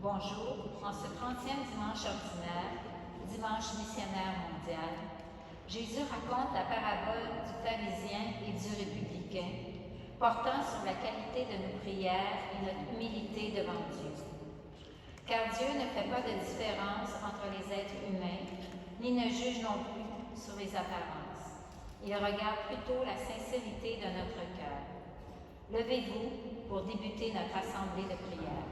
Bonjour, en ce 30e dimanche ordinaire, dimanche missionnaire mondial, Jésus raconte la parabole du pharisien et du républicain, portant sur la qualité de nos prières et notre humilité devant Dieu. Car Dieu ne fait pas de différence entre les êtres humains, ni ne juge non plus sur les apparences. Il regarde plutôt la sincérité de notre cœur. Levez-vous pour débuter notre assemblée de prière.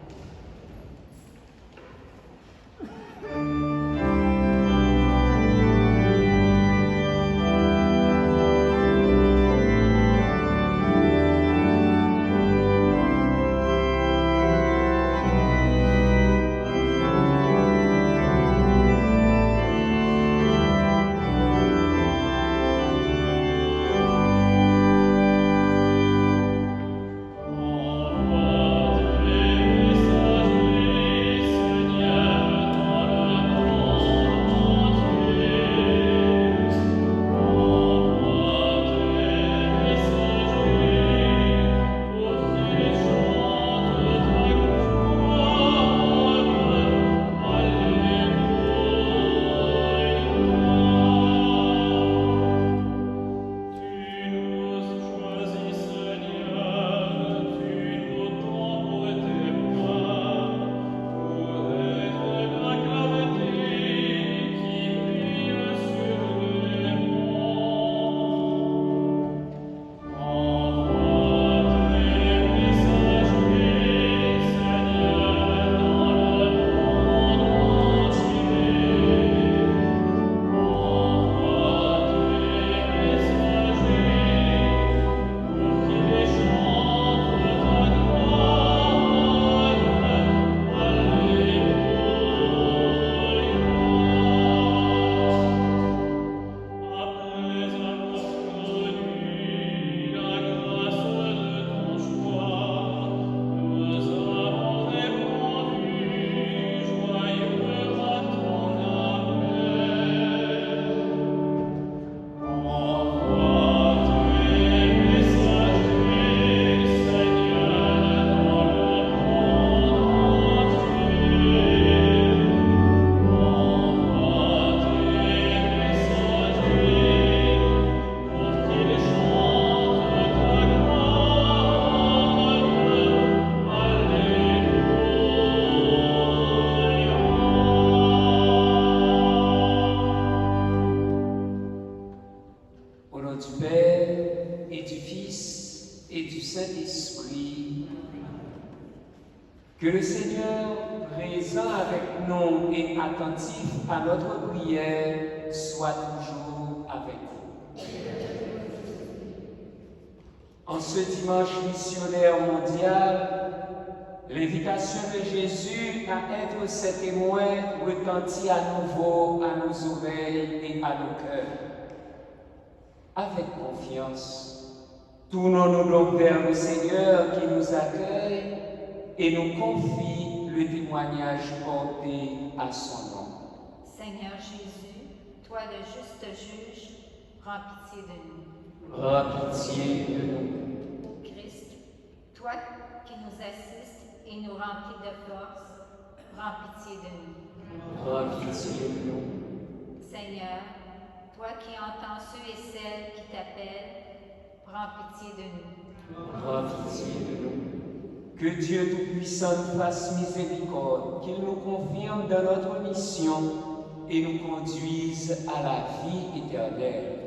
Que le Seigneur, présent avec nous et attentif à notre prière, soit toujours avec vous. En ce dimanche missionnaire mondial, l'invitation de Jésus à être ses témoins retentit à nouveau à nos oreilles et à nos cœurs. Avec confiance, tournons-nous donc vers le Seigneur qui nous accueille et nous confie le témoignage porté à son nom. Seigneur Jésus, toi le juste juge, prends pitié de nous. Prends pitié de nous. Ô Christ, toi qui nous assistes et nous remplis de force, prends pitié de nous. Prends pitié de nous. Seigneur, toi qui entends ceux et celles qui t'appellent, prends pitié de nous. Prends pitié de nous. Que Dieu Tout-Puissant nous fasse miséricorde, qu'il nous confirme dans notre mission et nous conduise à la vie éternelle.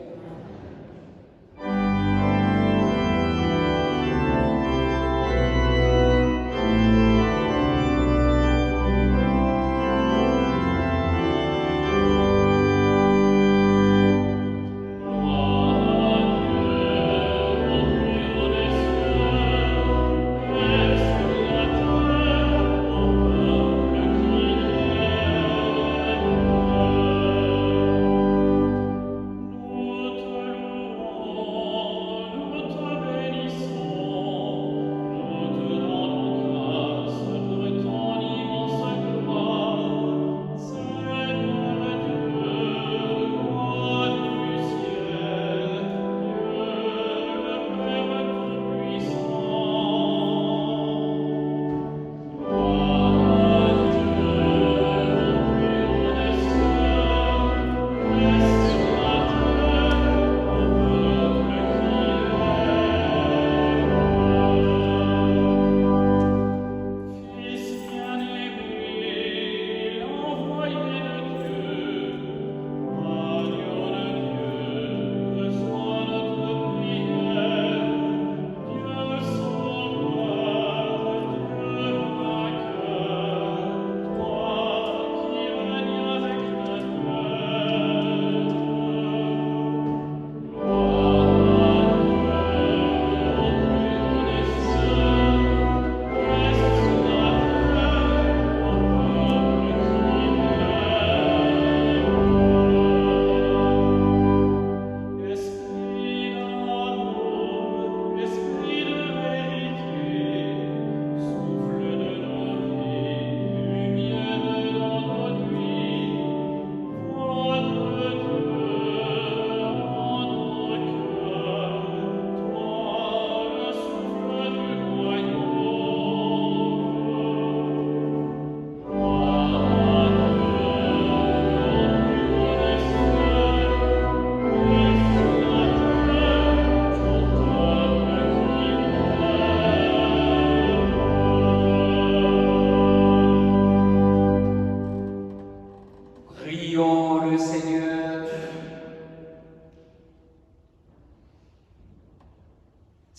Nous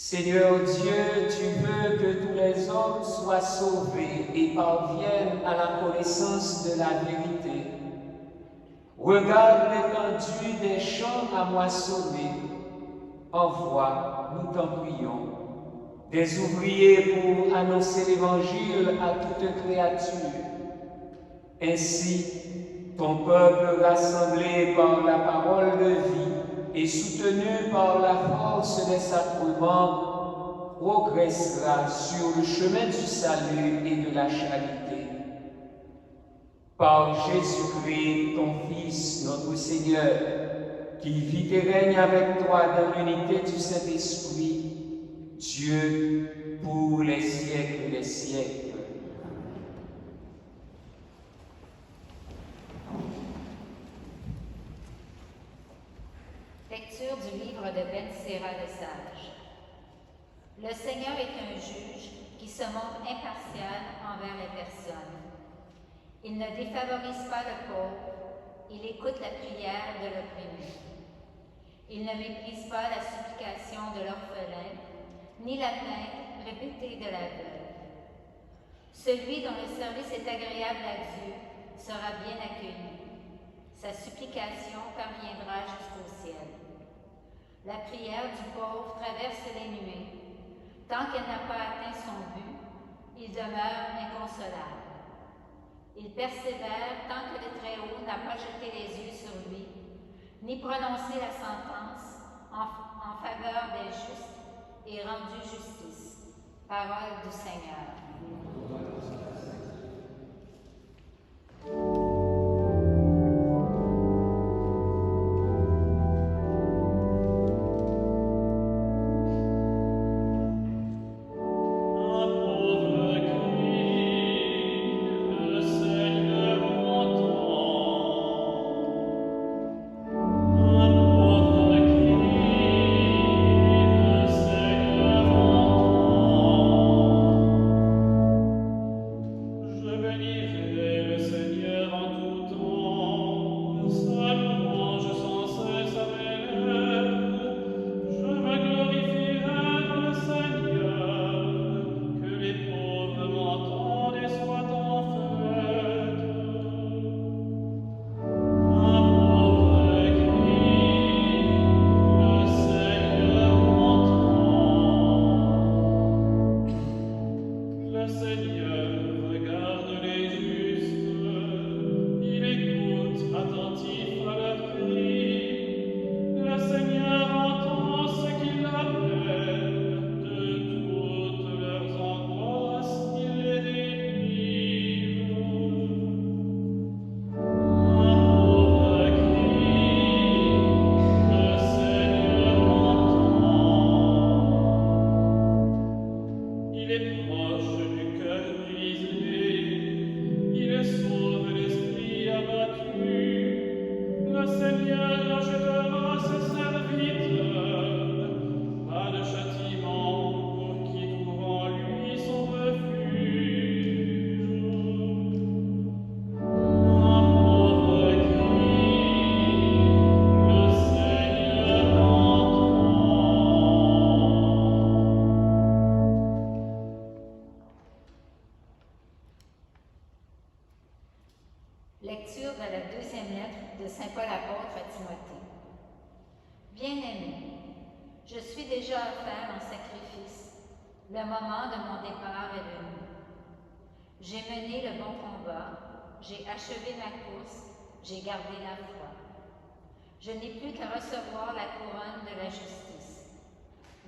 Seigneur Dieu, tu veux que tous les hommes soient sauvés et parviennent à la connaissance de la vérité. Regarde l'étendue des champs à moissonner. Envoie, nous t'en prions, des ouvriers pour annoncer l'Évangile à toute créature. Ainsi, ton peuple rassemblé par la parole de vie et soutenu par la force des sacrements, progressera sur le chemin du salut et de la charité. Par Jésus-Christ, ton Fils, notre Seigneur, qui vit et règne avec toi dans l'unité du Saint-Esprit, Dieu, pour les siècles des siècles. Lecture du livre de Ben Sira le Sage. Le Seigneur est un juge qui se montre impartial envers les personnes. Il ne défavorise pas le pauvre, il écoute la prière de l'opprimé. Il ne méprise pas la supplication de l'orphelin, ni la plainte répétée de la veuve. Celui dont le service est agréable à Dieu sera bien accueilli. Sa supplication parviendra jusqu'au ciel. La prière du pauvre traverse les nuées. Tant qu'elle n'a pas atteint son but, il demeure inconsolable. Il persévère tant que le Très-Haut n'a pas jeté les yeux sur lui, ni prononcé la sentence en faveur des justes et rendu justice. Parole du Seigneur. Lecture de la deuxième lettre de Saint Paul apôtre à Timothée. Bien-aimé, je suis déjà offert en sacrifice. Le moment de mon départ est venu. J'ai mené le bon combat, j'ai achevé ma course, j'ai gardé la foi. Je n'ai plus qu'à recevoir la couronne de la justice.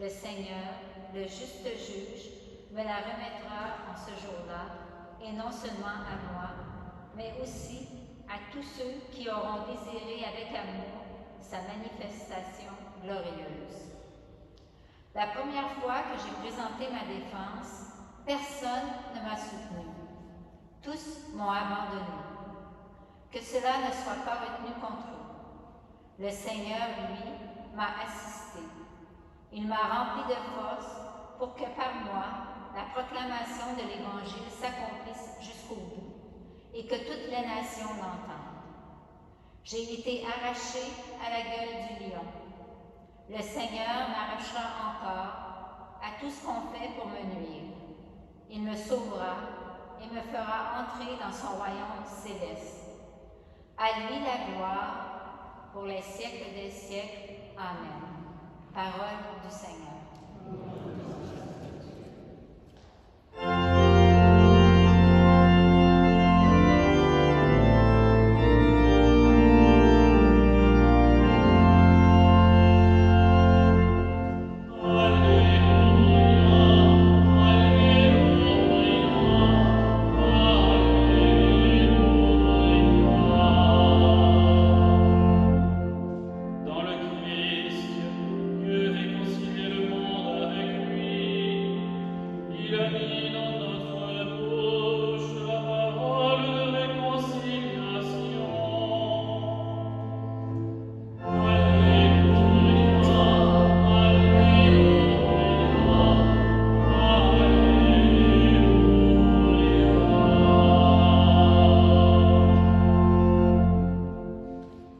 Le Seigneur, le juste juge, me la remettra en ce jour-là, et non seulement à moi, mais aussi à tous ceux qui auront désiré avec amour sa manifestation glorieuse. La première fois que j'ai présenté ma défense, personne ne m'a soutenu. Tous m'ont abandonné. Que cela ne soit pas retenu contre eux. Le Seigneur, lui, m'a assisté. Il m'a rempli de force pour que par moi, la proclamation de l'Évangile s'accomplisse jusqu'au bout et que toutes les nations l'entendent. J'ai été arraché à la gueule du lion. Le Seigneur m'arrachera encore tout ce qu'on fait pour me nuire. Il me sauvera et me fera entrer dans son royaume céleste. À lui la gloire pour les siècles des siècles. Amen. Parole du Seigneur.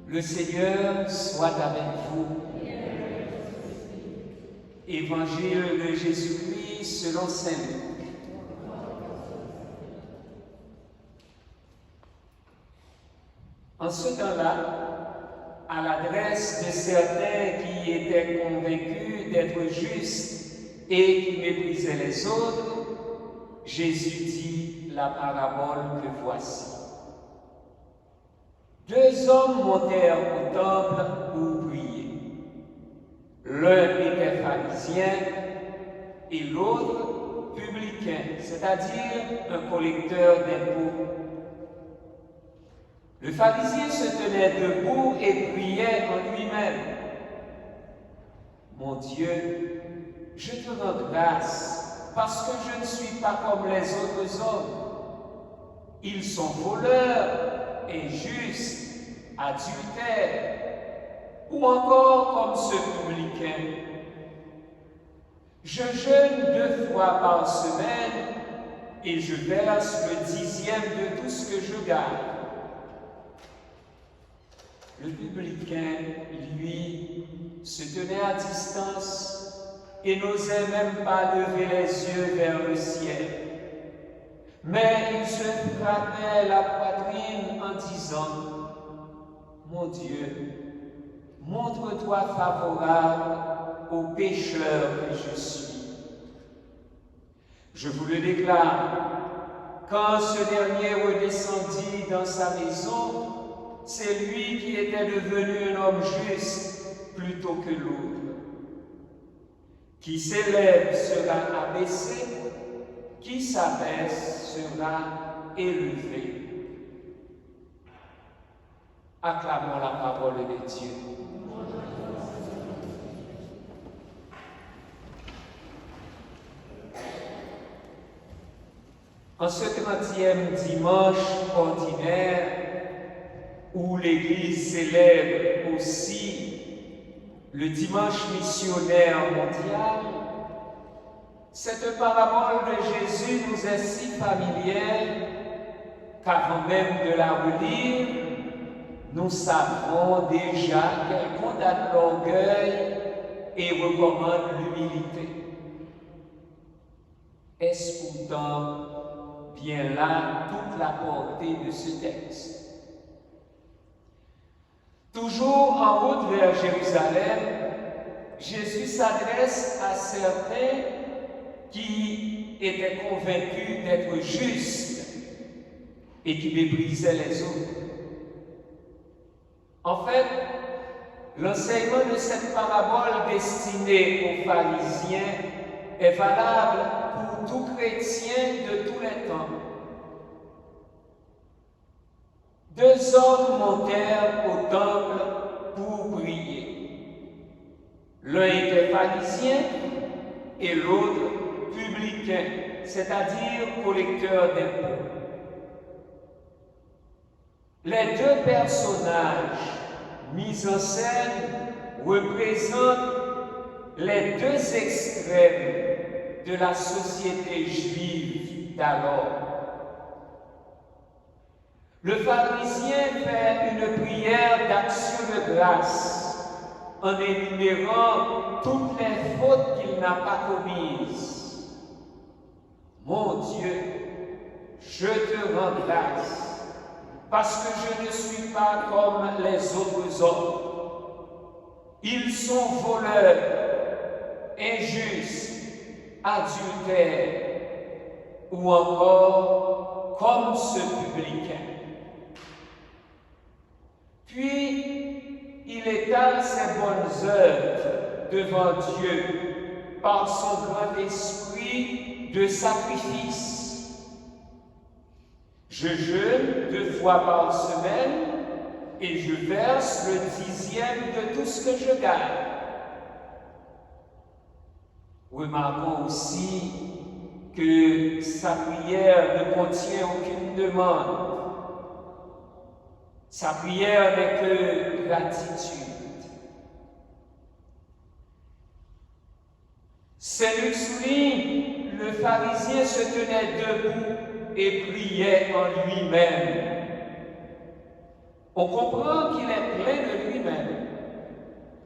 Le Seigneur soit avec vous. Évangile de Jésus-Christ selon saint Luc. En ce temps-là, à l'adresse de certains qui étaient convaincus d'être justes et qui méprisaient les autres, Jésus dit la parabole que voici. 2 hommes montèrent au temple pour prier. L'un était pharisien et l'autre publicain, c'est-à-dire un collecteur d'impôts. Le pharisien se tenait debout et priait en lui-même. « Mon Dieu, je te rends grâce parce que je ne suis pas comme les autres hommes. Ils sont voleurs, injustes, adultères, ou encore comme ce publicain. Je jeûne 2 fois par semaine et je verse le 10e de tout ce que je gagne. » Le publicain, lui, se tenait à distance et n'osait même pas lever les yeux vers le ciel. Mais il se frappait la poitrine en disant « Mon Dieu, montre-toi favorable au pécheur que je suis. » Je vous le déclare, quand ce dernier redescendit dans sa maison, c'est lui qui était devenu un homme juste plutôt que l'autre. Qui s'élève sera abaissé, qui s'abaisse sera élevé. Acclamons la parole de Dieu. En ce 30e dimanche ordinaire, où l'Église célèbre aussi le dimanche missionnaire mondial, cette parabole de Jésus nous est si familière qu'avant même de la relire, nous savons déjà qu'elle condamne l'orgueil et recommande l'humilité. Est-ce pourtant bien là toute la portée de ce texte? Toujours en route vers Jérusalem, Jésus s'adresse à certains qui étaient convaincus d'être justes et qui méprisaient les autres. En fait, l'enseignement de cette parabole destinée aux pharisiens est valable pour tout chrétien de tous les temps. 2 hommes montèrent au temple pour prier. L'un était pharisien et l'autre publicain, c'est-à-dire collecteur d'impôts. Les 2 personnages mis en scène représentent les 2 extrêmes de la société juive d'alors. Le pharisien fait une prière d'action de grâce en énumérant toutes les fautes qu'il n'a pas commises. Mon Dieu, je te rends grâce, parce que je ne suis pas comme les autres hommes. Ils sont voleurs, injustes, adultères, ou encore comme ce publicain. Puis, il étale ses bonnes œuvres devant Dieu par son grand esprit de sacrifice. Je jeûne 2 fois par semaine et je verse le 10e de tout ce que je gagne. Remarquons aussi que sa prière ne contient aucune demande. Sa prière n'est que gratitude. Saint Luc souligne, le pharisien se tenait debout et priait en lui-même. On comprend qu'il est plein de lui-même.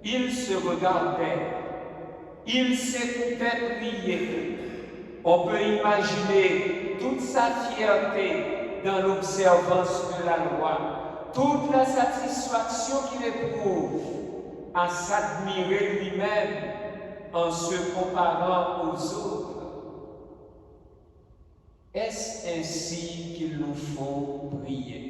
Il se regardait, il s'écoutait prier. On peut imaginer toute sa fierté dans l'observance de la loi, toute la satisfaction qu'il éprouve à s'admirer lui-même en se comparant aux autres. Est-ce ainsi qu'il nous faut prier?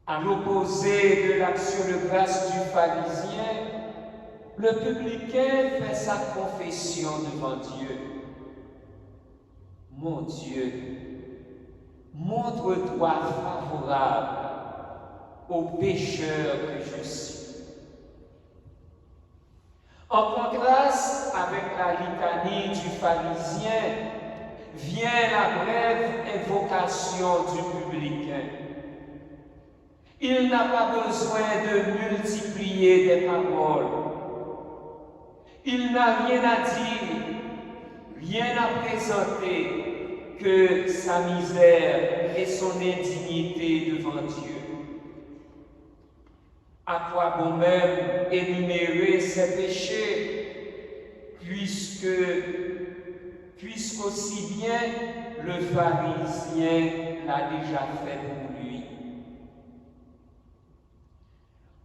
À l'opposé de l'action de grâce du pharisien, le publicain fait sa confession devant Dieu. Mon Dieu, montre-toi favorable au pécheur que je suis. En contraste avec la litanie du pharisien, vient la brève invocation du publicain. Il n'a pas besoin de multiplier des paroles. Il n'a rien à dire, rien à présenter que sa misère et son indignité devant Dieu. À quoi bon même énumérer ses péchés, puisqu'aussi bien le pharisien l'a déjà fait pour lui.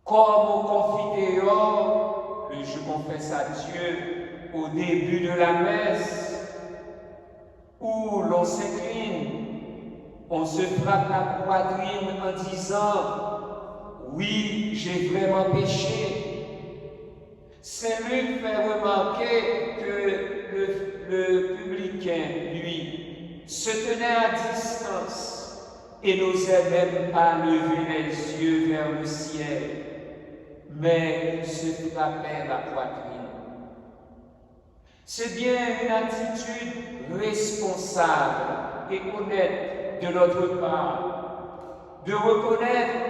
Comme au confiteor, je confesse à Dieu au début de la messe, où l'on s'incline, on se frappe la poitrine en disant « Oui, j'ai vraiment péché ». Saint Luc fait remarquer que le publicain, lui, se tenait à distance et n'osait même pas lever les yeux vers le ciel, mais il se frappait la poitrine. C'est bien une attitude responsable et honnête de notre part, de reconnaître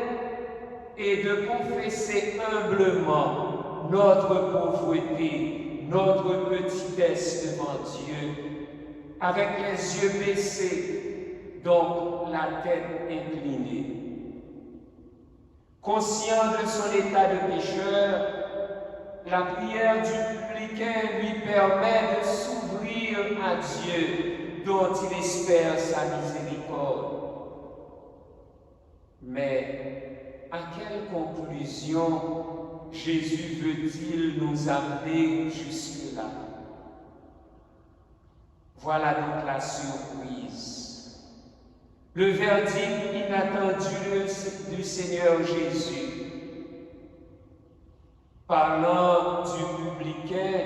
et de confesser humblement notre pauvreté, notre petitesse devant Dieu, avec les yeux baissés, donc la tête inclinée. Conscient de son état de pécheur, la prière du publicain lui permet de s'ouvrir à Dieu, dont il espère sa miséricorde. Mais à quelle conclusion Jésus veut-il nous amener jusque-là? Voilà donc la surprise. Le verdict inattendu du Seigneur Jésus. Parlant du publicain,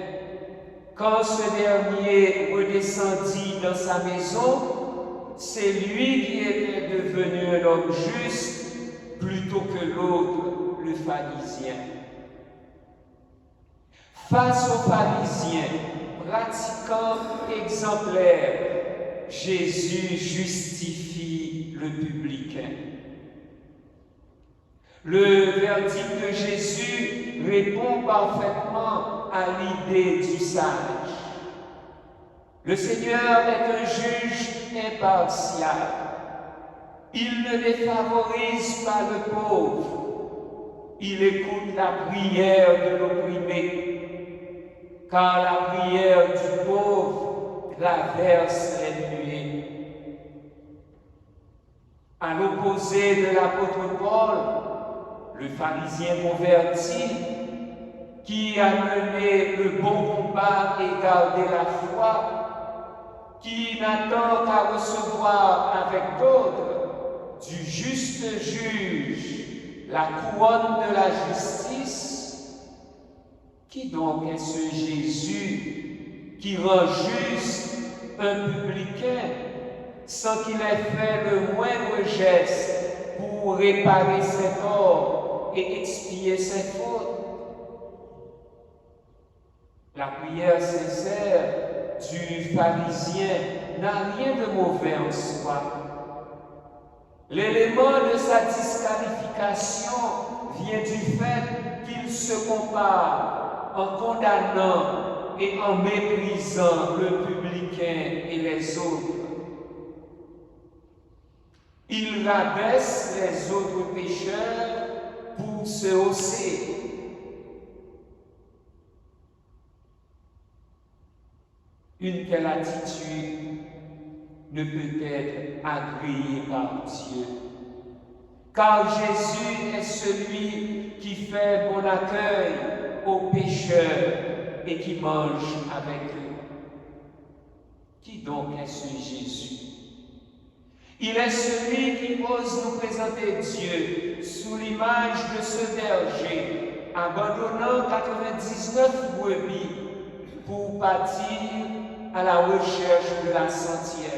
quand ce dernier redescendit dans sa maison, c'est lui qui était devenu un homme juste plutôt que l'autre, le pharisien. Face aux pharisiens, pratiquants exemplaires, Jésus justifie le publicain. Le verdict de Jésus répond parfaitement à l'idée du sage. Le Seigneur est un juge impartial. Il ne défavorise pas le pauvre. Il écoute la prière de l'opprimé. car la prière du pauvre traverse les nuées. À l'opposé de l'apôtre Paul, le pharisien converti, qui a mené le bon combat et gardé la foi, qui n'attend qu'à recevoir avec d'autres du juste juge la couronne de la justice. Qui donc est ce Jésus qui rend juste un publicain sans qu'il ait fait le moindre geste pour réparer ses torts et expier ses fautes? La prière sincère du pharisien n'a rien de mauvais en soi. L'élément de sa disqualification vient du fait qu'il se compare en condamnant et en méprisant le publicain et les autres. Il rabaisse les autres pécheurs pour se hausser. Une telle attitude ne peut être agréée par Dieu, car Jésus est celui qui fait bon accueil aux pécheurs et qui mange avec eux. Qui donc est ce Jésus? Il est celui qui ose nous présenter Dieu sous l'image de ce berger, abandonnant 99 brebis pour partir à la recherche de la centième.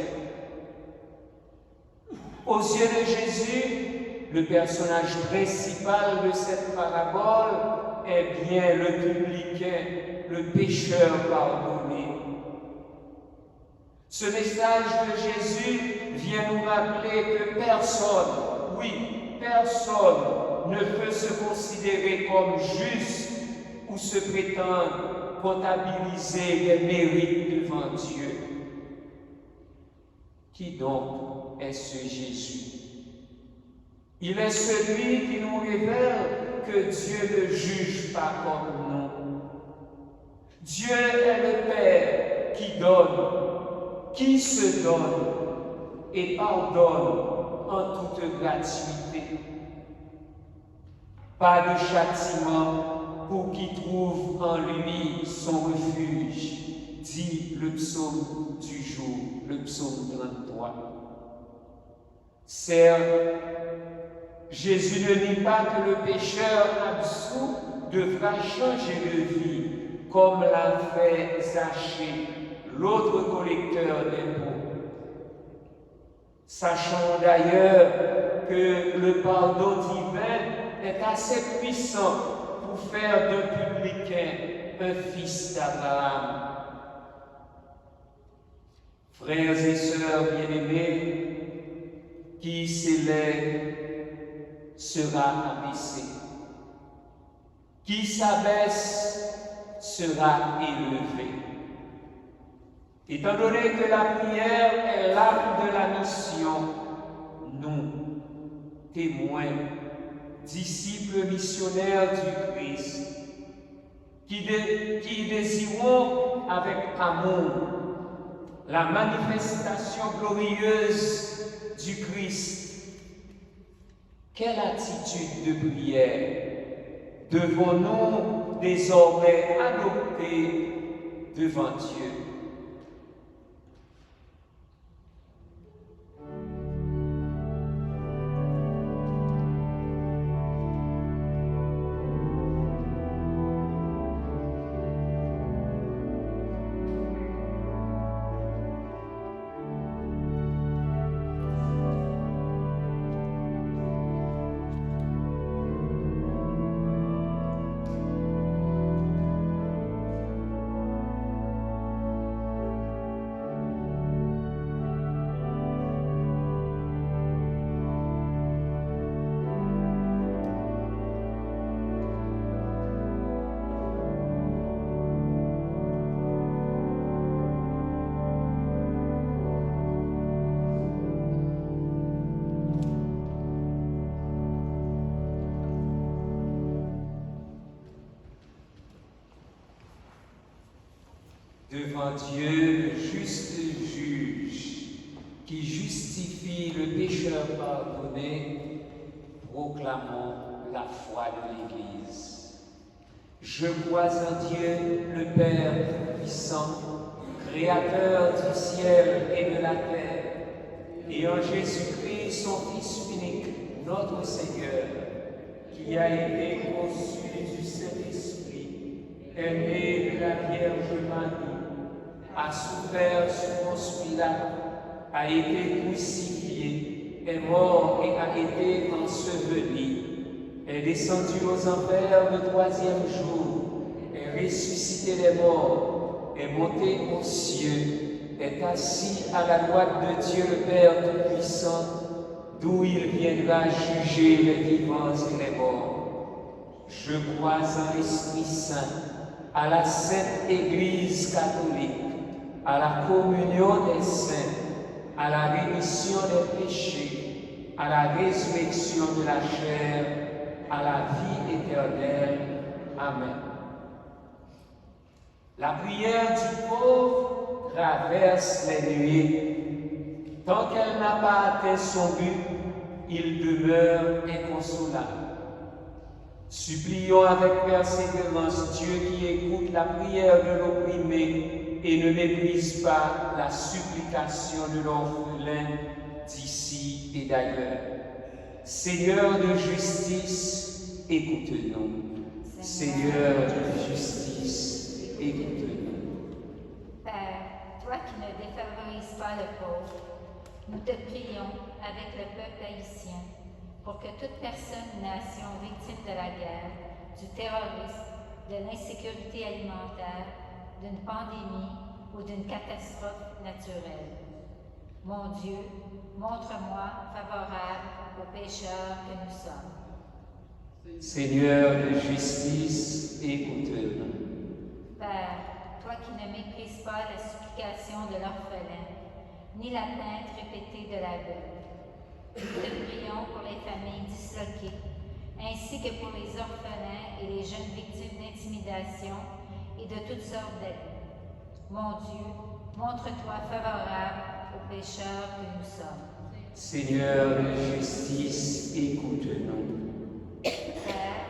Aux yeux de Jésus, le personnage principal de cette parabole est bien le publicain, le pécheur pardonné. Ce message de Jésus vient nous rappeler que personne, oui, personne ne peut se considérer comme juste ou se prétendre comptabiliser les mérites devant Dieu. Qui donc est ce Jésus? Il est celui qui nous révèle que Dieu ne juge pas comme nous. Dieu est le Père qui donne, qui se donne et pardonne en toute gratuité. Pas de châtiment pour qui trouve en lui son refuge, dit le psaume du jour, le psaume 33. Certes, Jésus ne dit pas que le pécheur absous devra changer de vie, comme l'a fait Zachée, l'autre collecteur d'impôts. Sachant d'ailleurs que le pardon divin est assez puissant pour faire d'un publicain un fils d'Abraham. Frères et sœurs bien-aimés, qui s'élève sera abaissé, qui s'abaisse sera élevé. Étant donné que la prière est l'âme de la mission, nous, témoins, disciples missionnaires du Christ, qui désirons avec amour la manifestation glorieuse du Christ, quelle attitude de prière devons-nous désormais adopter devant Dieu? devant Dieu, le juste juge, qui justifie le pécheur pardonné, proclamons la foi de l'Église. Je crois en Dieu, le Père puissant, Créateur du ciel et de la terre, et en Jésus-Christ, son Fils unique, notre Seigneur, qui a été conçu du Saint-Esprit, est né de la Vierge Marie, a souffert sous Ponce Pilate, a été crucifié, est mort et a été enseveli, est descendu aux enfers le troisième jour, est ressuscité des morts, est monté aux cieux, est assis à la droite de Dieu le Père Tout-Puissant, d'où il viendra juger les vivants et les morts. Je crois en l'Esprit Saint, à la Sainte Église catholique, à la communion des saints, à la rémission des péchés, à la résurrection de la chair, à la vie éternelle. Amen. La prière du pauvre traverse les nuées. Tant qu'elle n'a pas atteint son but, il demeure inconsolable. Supplions avec persévérance Dieu qui écoute la prière de l'opprimé et ne méprise pas la supplication de l'orphelin d'ici et d'ailleurs. Seigneur de justice, écoute-nous. Seigneur de justice, écoute-nous. Père, toi qui ne défavorises pas le pauvre, nous te prions avec le peuple haïtien pour que toute personne, nation victime de la guerre, du terrorisme, de l'insécurité alimentaire, d'une pandémie ou d'une catastrophe naturelle. Mon Dieu, montre-moi favorable aux pécheurs que nous sommes. Seigneur de justice, écoute-nous. Père, toi qui ne méprises pas la supplication de l'orphelin, ni la plainte répétée de la veuve, nous te prions pour les familles disloquées, ainsi que pour les orphelins et les jeunes victimes d'intimidation et de toutes sortes d'abus. Mon Dieu, montre-toi favorable aux pécheurs que nous sommes. Seigneur de justice, écoute-nous. Père,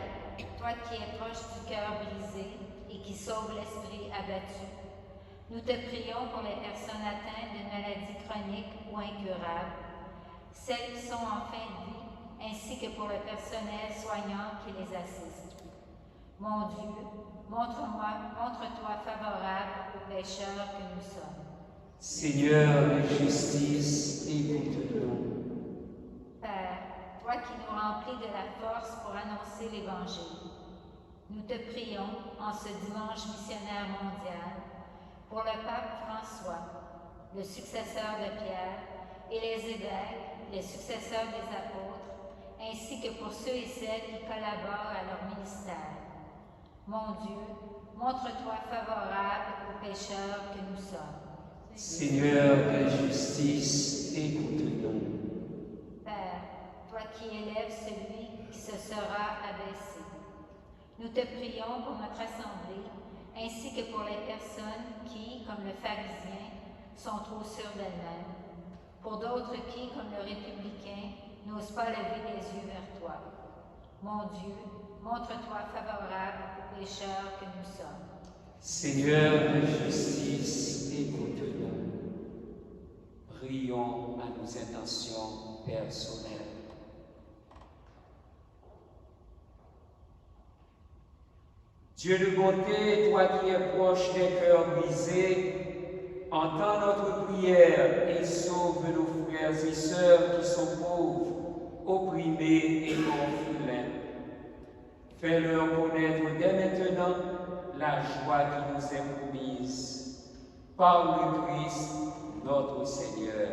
toi qui es proche du cœur brisé et qui sauve l'esprit abattu, nous te prions pour les personnes atteintes d'une maladie chronique ou incurable, celles qui sont en fin de vie, ainsi que pour le personnel soignant qui les assiste. Mon Dieu, montre-toi favorable aux pécheurs que nous sommes. Seigneur de justice, écoute-nous. Père, toi qui nous remplis de la force pour annoncer l'Évangile, nous te prions en ce dimanche missionnaire mondial pour le pape François, le successeur de Pierre, et les évêques, les successeurs des apôtres, ainsi que pour ceux et celles qui collaborent à leur ministère. Mon Dieu, montre-toi favorable aux pécheurs que nous sommes. Seigneur de justice, écoute-nous. Père, toi qui élèves celui qui se sera abaissé, nous te prions pour notre assemblée, ainsi que pour les personnes qui, comme le pharisien, sont trop sûres d'elles-mêmes, pour d'autres qui, comme le républicain, n'osent pas lever les yeux vers toi. Mon Dieu, montre-toi favorable aux pécheurs que nous sommes. Seigneur de justice, écoute-nous. Prions à nos intentions personnelles. Dieu de bonté, toi qui es proche des cœurs brisés, entends notre prière et sauve nos frères et sœurs qui sont pauvres, opprimés et orphelins. Fais-leur connaître dès maintenant la joie qui nous est promise. Par le Christ, notre Seigneur.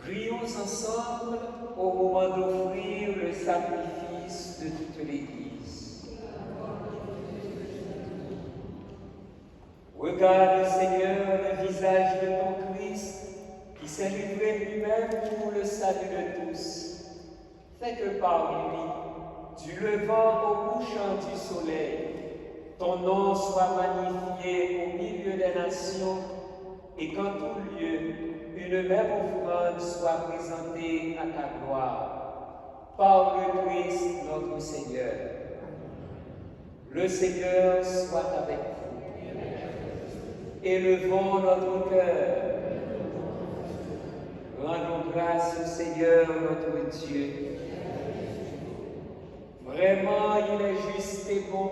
Prions ensemble au moment d'offrir le sacrifice de toute l'Église. Regarde, Seigneur, le visage de ton Christ qui s'est livré lui-même pour le salut de tous. Fais que par lui, du levant au couchant du soleil, ton nom soit magnifié au milieu des nations et qu'en tout lieu, une même offrande soit présentée à ta gloire. Par le Christ notre Seigneur. Le Seigneur soit avec vous. Élevons notre cœur. Rendons grâce au Seigneur notre Dieu. Vraiment, il est juste et bon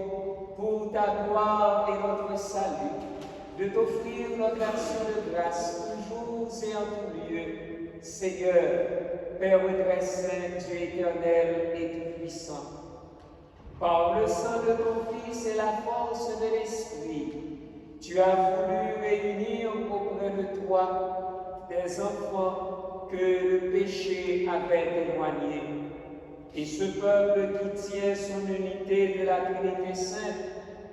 pour ta gloire et notre salut de t'offrir notre action de grâce toujours et en tout lieu, Seigneur, Père très saint, Dieu éternel et tout-puissant. Par le sang de ton Fils et la force de l'Esprit, tu as voulu réunir auprès de toi des enfants que le péché avait éloignés. Et ce peuple qui tient son unité de la Trinité sainte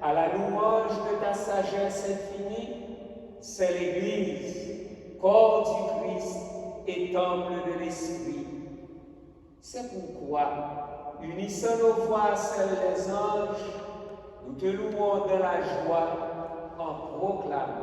à la louange de ta sagesse infinie, c'est l'Église, corps du Christ et temple de l'Esprit. C'est pourquoi, unissant nos voix à celles des anges, nous te louons dans la joie en proclamant.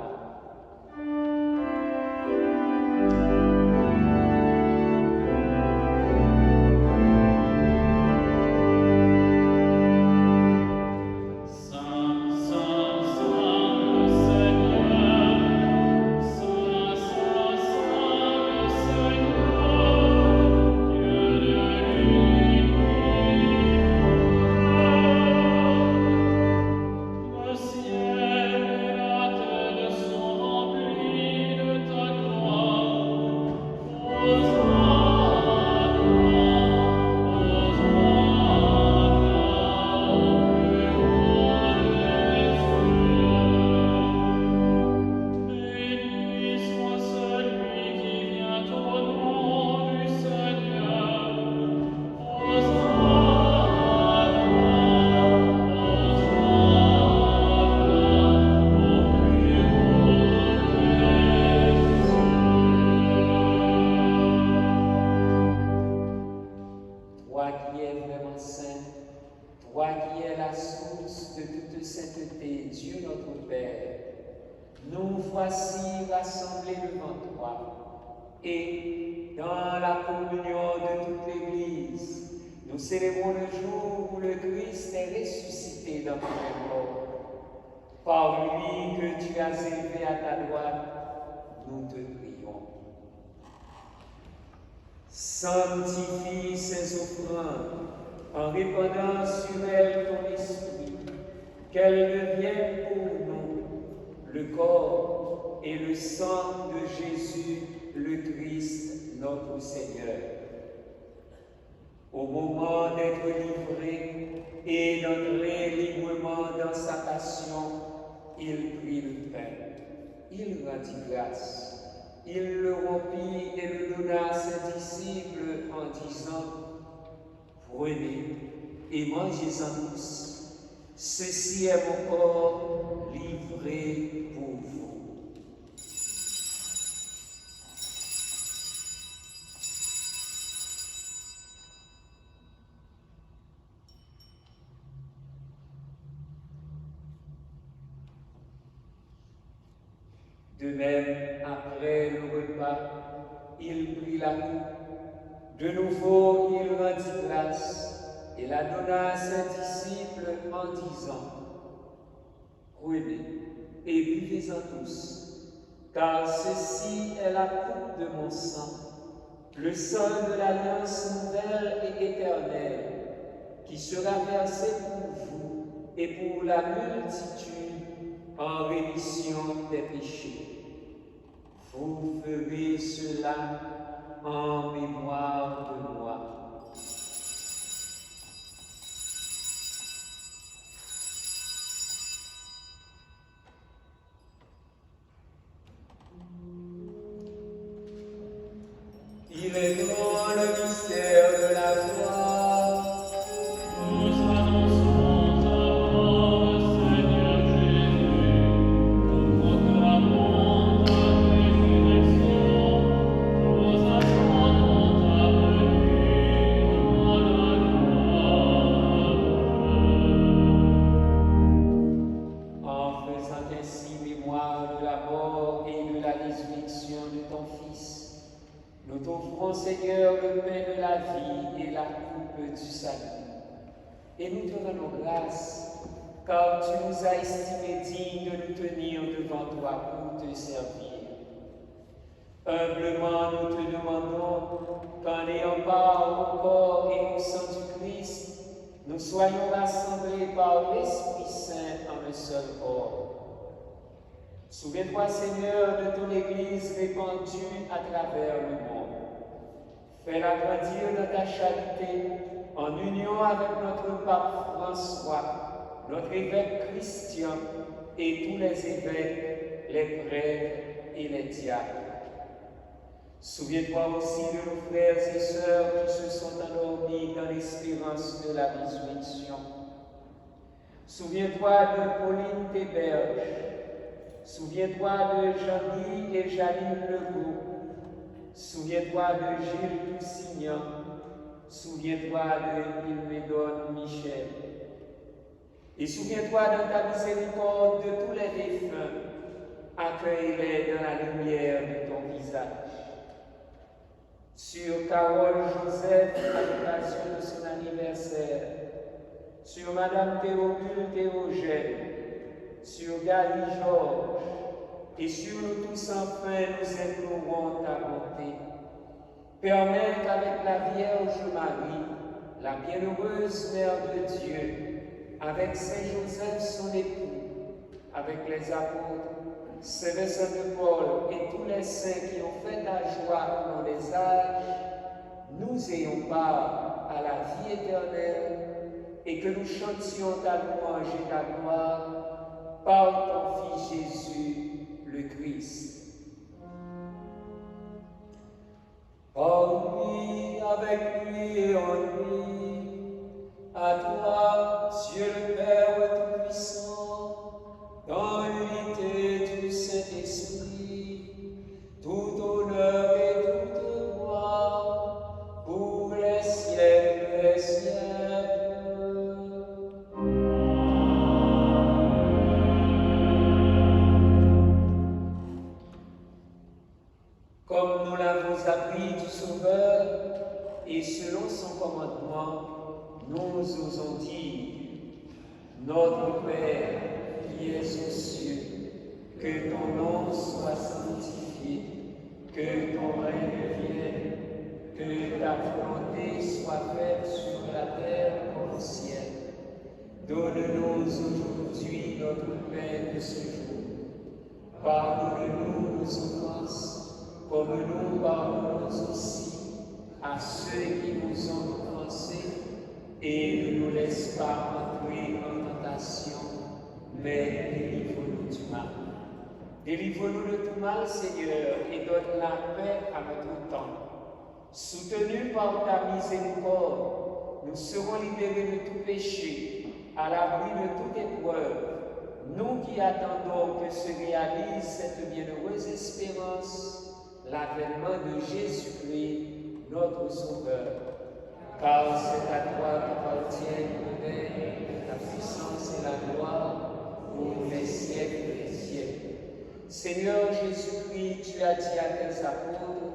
Voici rassemblés devant toi. Et dans la communion de toute l'Église, nous célébrons le jour où le Christ est ressuscité dans les morts. Par lui que tu as élevé à ta droite, nous te prions. Sanctifie ces offrandes en répandant sur elles ton esprit, qu'elles deviennent pour nous le corps et le sang de Jésus, le Christ, notre Seigneur. Au moment d'être livré et d'entrer librement dans sa passion, il prit le pain, il rendit grâce, il le rompit et le donna à ses disciples en disant: Prenez et mangez-en tous. Ceci est mon corps livré pour vous. De même, après le repas, il prit la coupe. De nouveau, il rendit grâce et la donna à ses disciples en disant: Prenez et buvez-en tous, car ceci est la coupe de mon sang, le sang de l'alliance nouvelle et éternelle, qui sera versé pour vous et pour la multitude en rémission des péchés. Vous ferez cela en mémoire de moi. Il Célébrons le mystère de la foi. Nous annonçons ta mort, Seigneur Jésus. Nous proclamons ta résurrection. Nous attendons ta venue dans la gloire. En faisant ainsi mémoire de la mort et de la résurrection de ton Fils, nous t'offrons, Seigneur, le pain de la vie et la coupe du salut. Et nous te rendons grâce, car tu nous as estimés dignes de nous tenir devant toi pour te servir. Humblement, nous te demandons qu'en ayant part au corps et au sang du Christ, nous soyons rassemblés par l'Esprit Saint en un seul corps. Souviens-toi, Seigneur, de ton Église répandue à travers le monde. Fais-la grandir dans ta charité, en union avec notre pape François, notre évêque Christian et tous les évêques, les prêtres et les diacres. Souviens-toi aussi de nos frères et sœurs qui se sont endormis dans l'espérance de la résurrection. Souviens-toi de Pauline Théberge. Souviens-toi de Jean-Guy et Janine Legault. Souviens-toi de Gilles Toussignan. Souviens-toi de Ilmédone Michel. Et souviens-toi dans ta miséricorde de tous les défunts. Accueille-les dans la lumière de ton visage. Sur Carole Joseph à l'occasion de son anniversaire. Sur Madame Théodule Théogène. Sur Gary Georges. Et sur nous tous enfin nous implorons ta bonté. Permets qu'avec la Vierge Marie, la bienheureuse Mère de Dieu, avec Saint Joseph son époux, avec les apôtres, Saint Vincent de Paul et tous les saints qui ont fait ta joie pendant les âges, nous ayons part à la vie éternelle et que nous chantions ta louange et ta gloire par ton Fils Jésus, le Christ. Par lui, avec lui et en lui, à toi, Dieu le Père Tout-Puissant, dans l'unité du Saint-Esprit, tout honneur et toute gloire, pour les siècles des siècles. Comme nous l'avons appris du Sauveur, et selon son commandement, nous osons dire: Notre Père qui es aux cieux, que ton nom soit sanctifié, que ton règne vienne, que ta volonté soit faite sur la terre comme au ciel. Donne-nous aujourd'hui notre pain de ce jour. Pardonne-nous nos offenses, comme nous pardonnons aussi à ceux qui nous ont offensés, et ne nous laisse pas entrer en tentation, mais délivre-nous du mal. Délivre-nous de tout mal, Seigneur, et donne la paix à notre temps. Soutenus par ta miséricorde, nous serons libérés de tout péché, à l'abri de toute épreuve, nous qui attendons que se réalise cette bienheureuse espérance, l'avènement de Jésus-Christ, notre Sauveur. Car c'est à toi qu'appartiennent le règne, la puissance et la gloire pour les siècles des siècles. Seigneur Jésus-Christ, tu as dit à tes apôtres: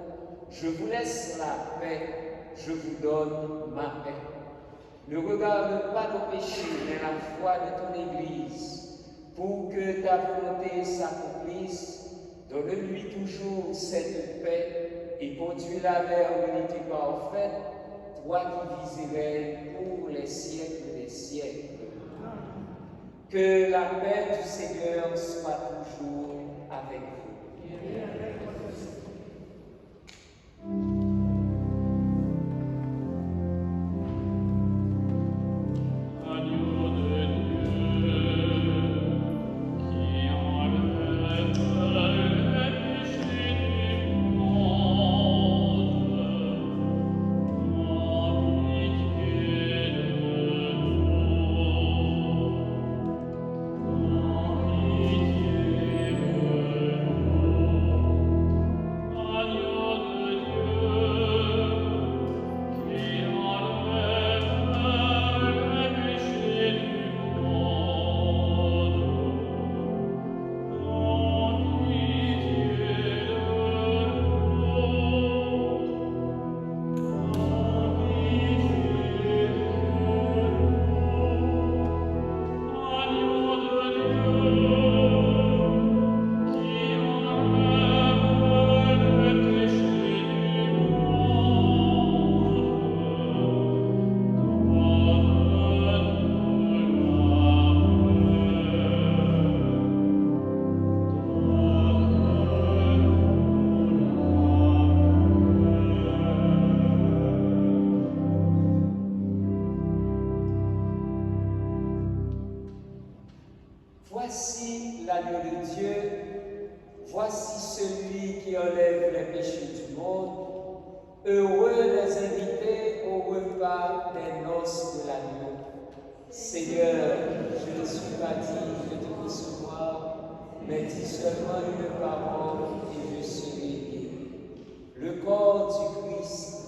je vous laisse la paix, je vous donne ma paix. Ne regarde pas nos péchés, mais la foi de ton Église, pour que ta volonté s'accomplisse. Donne-lui toujours cette paix et conduis-la vers l'unité parfaite, toi qui viserais pour les siècles des siècles. Que la paix du Seigneur soit toujours avec vous. Agneau de Dieu, qui enlève le péché du monde, Voici l'agneau de Dieu, voici celui qui enlève les péchés du monde. Heureux les invités au repas des noces de l'agneau. Seigneur, je ne suis pas digne de te recevoir, mais dis seulement une parole et je serai guéri. Le corps du Christ.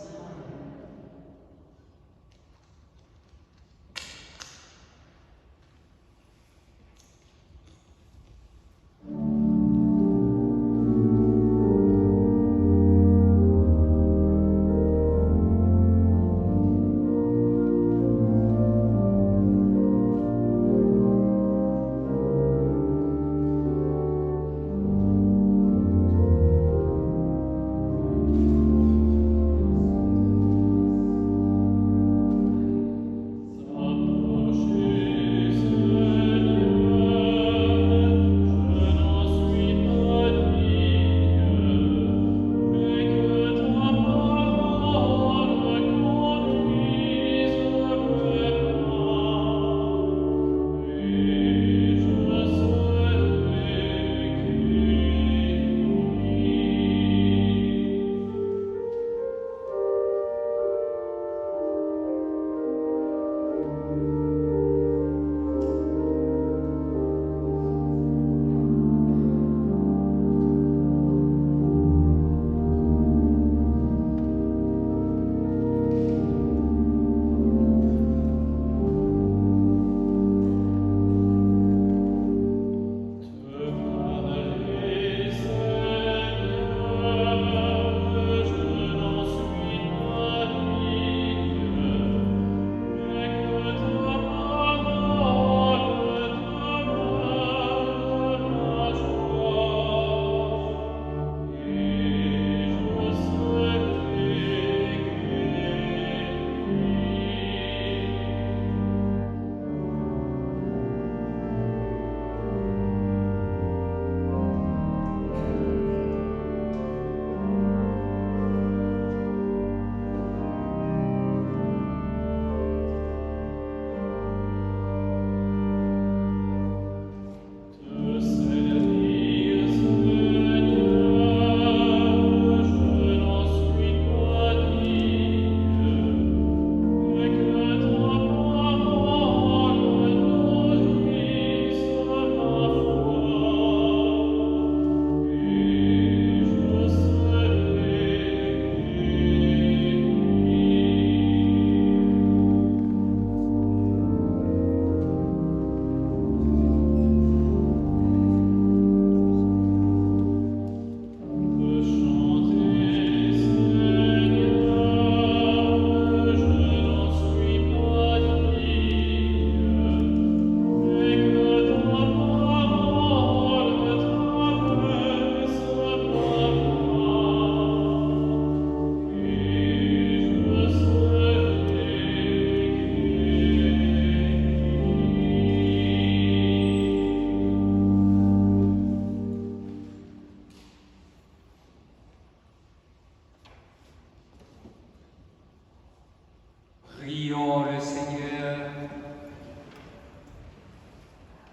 Prions le Seigneur.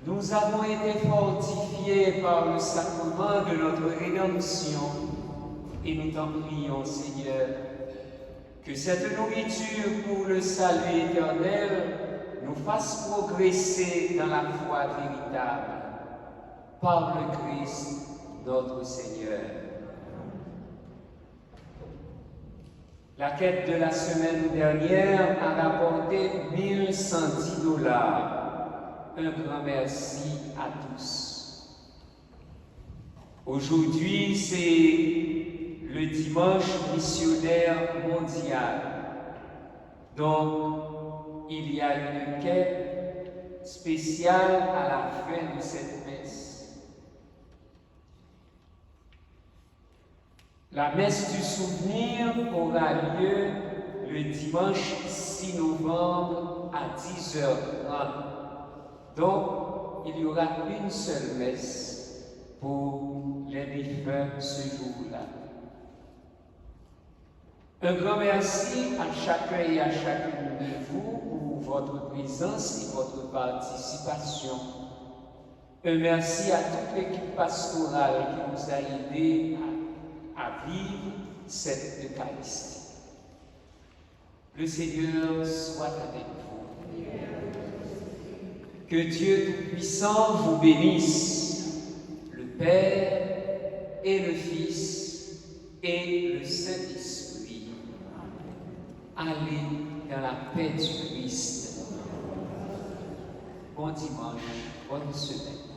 Nous avons été fortifiés par le sacrement de notre rédemption et nous t'en prions, Seigneur, que cette nourriture pour le salut éternel nous fasse progresser dans la foi véritable. Par le Christ, notre Seigneur. La quête de la semaine dernière a rapporté $1 110. Un grand merci à tous. Aujourd'hui, c'est le dimanche missionnaire mondial. Donc, il y a une quête spéciale à la fin de cette messe. La messe du souvenir aura lieu le dimanche 6 novembre à 10h30. Donc, il y aura une seule messe pour les défunts ce jour-là. Un grand merci à chacun et à chacune de vous pour votre présence et votre participation. Un merci à toute l'équipe pastorale qui nous a aidés à vivre cette Eucharistie. Le Seigneur soit avec vous. Que Dieu Tout-Puissant vous bénisse, le Père et le Fils et le Saint-Esprit. Allez dans la paix du Christ. Bon dimanche, bonne semaine.